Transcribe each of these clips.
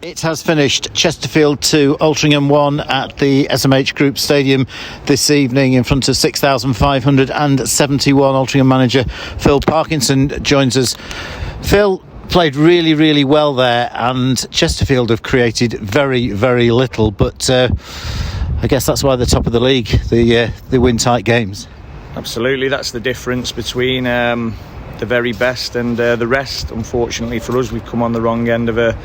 It has finished Chesterfield 2, Altrincham 1 at the SMH Group Stadium this evening in front of 6,571. Altrincham manager Phil Parkinson joins us. Phil played really well there, and Chesterfield have created very little, but I guess that's why they're top of the league. They win tight games. Absolutely, that's the difference between the very best and the rest. Unfortunately for us, we've come on the wrong end of a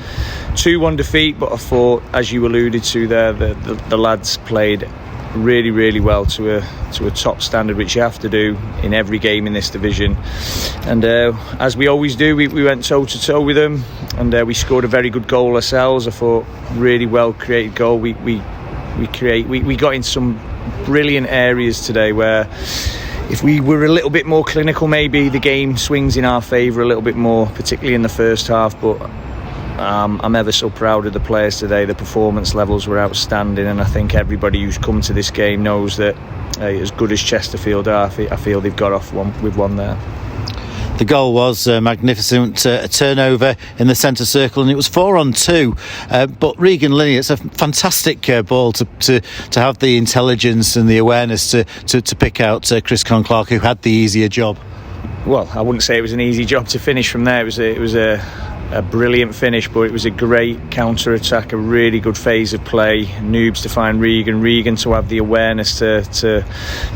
2-1 defeat, but I thought, as you alluded to there, the lads played really well to a top standard, which you have to do in every game in this division. And as we always do, we went toe to toe with them, and we scored a very good goal ourselves. I thought really well created goal. We got in some brilliant areas today where, if we were a little bit more clinical, maybe the game swings in our favour a little bit more, particularly in the first half. But I'm ever so proud of the players today. The performance levels were outstanding, and I think everybody who's come to this game knows that as good as Chesterfield are, I feel they've got off with one there. The goal was magnificent, a turnover in the centre circle, and it was 4-on-2. But Regan Linney, it's a fantastic ball to have the intelligence and the awareness to pick out Chris Clark, who had the easier job. Well, I wouldn't say it was an easy job to finish from there. It was a brilliant finish, but it was a great counter-attack, a really good phase of play. Noobs to find Regan to have the awareness to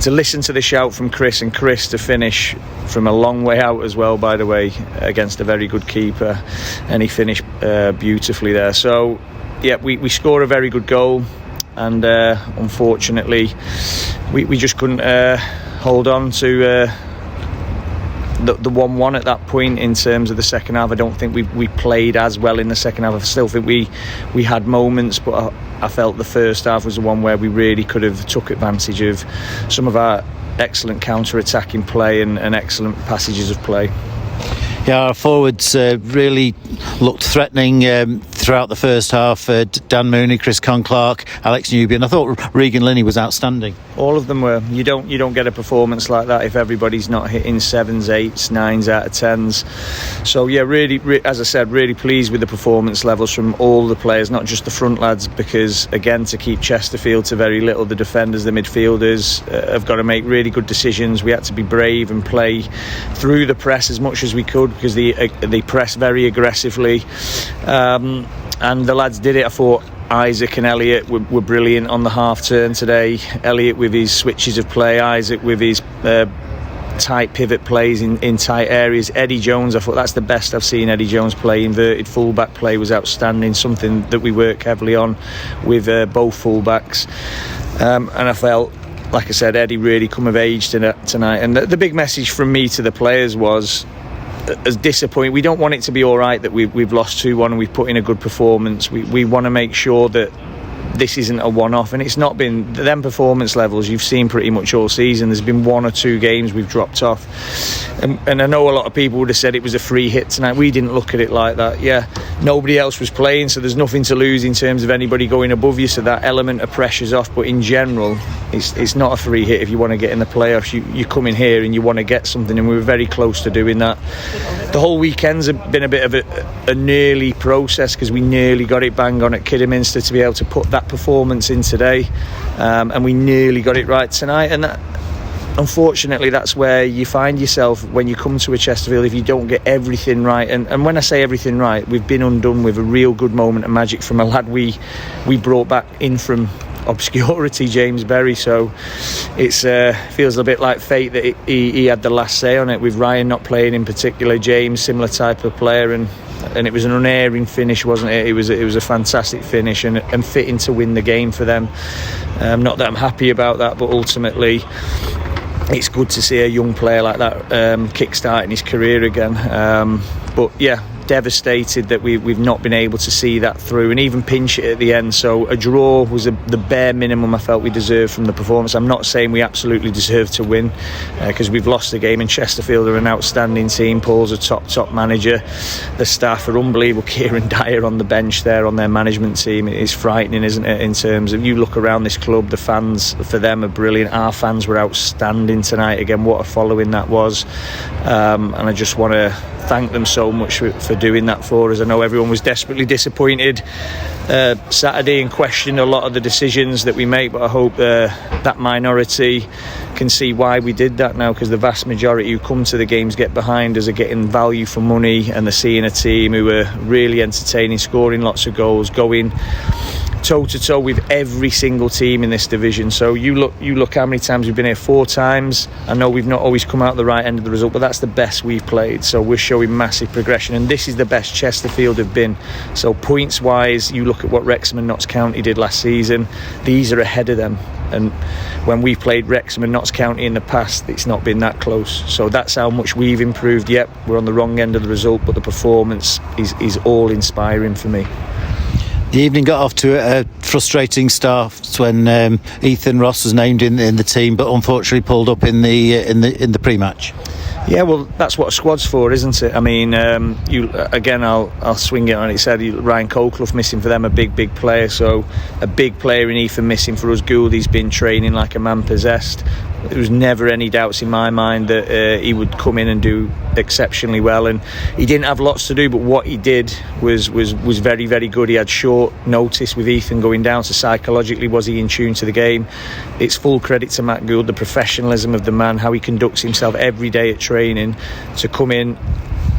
listen to the shout from Chris, and Chris to finish from a long way out as well, by the way, against a very good keeper, and he finished beautifully there. So yeah, we score a very good goal, and unfortunately we just couldn't hold on to the 1-1 at that point. In terms of the second half, I don't think we played as well in the second half. I still think we had moments, but I felt the first half was the one where we really could have took advantage of some of our excellent counter-attacking play and excellent passages of play. Yeah, our forwards really looked threatening throughout the first half. Dan Mooney, Chris Clark, Alex Newby, and I thought Regan Linney was outstanding. All of them were. You don't get a performance like that if everybody's not hitting 7s, 8s, 9s out of 10s. So yeah, really, as I said, really pleased with the performance levels from all the players, not just the front lads, because again, to keep Chesterfield to very little, the defenders, the midfielders have got to make really good decisions. We had to be brave and play through the press as much as we could, because they press very aggressively, and the lads did it. I thought Isaac and Elliot were brilliant on the half turn today. Elliot with his switches of play, Isaac with his tight pivot plays in tight areas. Eddie Jones, I thought that's the best I've seen Eddie Jones play. Inverted fullback play was outstanding, something that we work heavily on with both fullbacks, and I felt, like I said, Eddie really come of age tonight. And the big message from me to the players was, as disappointing, we don't want it to be all right that we've lost 2-1 and we've put in a good performance. We want to make sure that this isn't a one-off, and it's not been them performance levels you've seen pretty much all season. There's been 1 or 2 games we've dropped off, and I know a lot of people would have said it was a free hit tonight. We didn't look at it like that. Yeah, nobody else was playing, so there's nothing to lose in terms of anybody going above you, so that element of pressure's off. But in general, it's not a free hit. If you want to get in the playoffs, you come in here and you want to get something, and we were very close to doing that. The whole weekend's been a bit of a nearly process, because we nearly got it bang on at Kidderminster to be able to put that performance in today, and we nearly got it right tonight. And that, unfortunately, that's where you find yourself when you come to a Chesterfield, if you don't get everything right. And when I say everything right, we've been undone with a real good moment of magic from a lad we brought back in from obscurity, James Berry. So it's feels a bit like fate that he had the last say on it, with Ryan not playing in particular. James, similar type of player, and it was an unerring finish, wasn't it? It was a fantastic finish and fitting to win the game for them. Not that I'm happy about that, but ultimately it's good to see a young player like that kick-starting his career again. But yeah, devastated that we've not been able to see that through and even pinch it at the end. So a draw was the bare minimum I felt we deserved from the performance. I'm not saying we absolutely deserve to win, because we've lost the game, and Chesterfield are an outstanding team. Paul's a top manager. The staff are unbelievable. Kieran Dyer on the bench there on their management team, it is frightening, isn't it, in terms of, you look around this club, the fans for them are brilliant. Our fans were outstanding tonight. Again, what a following that was, and I just want to thank them so much for doing that for us. I know everyone was desperately disappointed Saturday and questioned a lot of the decisions that we make, but I hope that minority can see why we did that now, because the vast majority who come to the games, get behind us, are getting value for money, and they're seeing a team who are really entertaining, scoring lots of goals, going toe-to-toe with every single team in this division. So you look how many times we've been here, 4 times. I know we've not always come out the right end of the result, but that's the best we've played. So we're showing massive progression, and this is the best Chesterfield have been. So points wise, you look at what Wrexham and Notts County did last season, these are ahead of them. And when we played Wrexham and Notts County in the past, it's not been that close. So that's how much we've improved. Yep, we're on the wrong end of the result, but the performance is all inspiring for me. The evening got off to a frustrating start when Ethan Ross was named in the team, but unfortunately pulled up in the pre-match. Yeah, well, that's what a squad's for, isn't it? I mean, I'll swing it on its head. Ryan Colclough missing for them, a big player. So a big player in Ethan missing for us. Gouldy's been training like a man possessed. There was never any doubts in my mind that he would come in and do exceptionally well, and he didn't have lots to do, but what he did was very good. He had short notice with Ethan going down, so psychologically was he in tune to the game. It's full credit to Matt Gould, the professionalism of the man, how he conducts himself every day at training to come in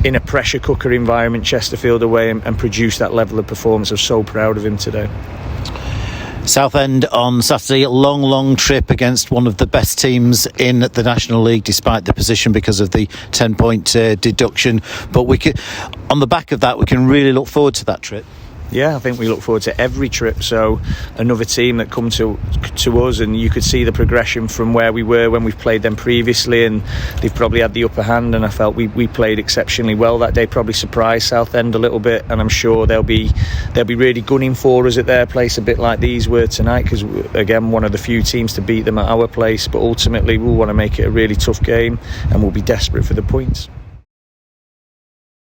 a pressure cooker environment, Chesterfield away, and produce that level of performance. I'm so proud of him today. Southend on Saturday, long trip against one of the best teams in the National League, despite the position because of the 10-point deduction. But on the back of that, we can really look forward to that trip. Yeah, I think we look forward to every trip. So another team that come to us, and you could see the progression from where we were when we've played them previously, and they've probably had the upper hand, and I felt we played exceptionally well that day, probably surprised Southend a little bit, and I'm sure they'll be really gunning for us at their place, a bit like these were tonight, because again, one of the few teams to beat them at our place, but ultimately we'll want to make it a really tough game, and we'll be desperate for the points.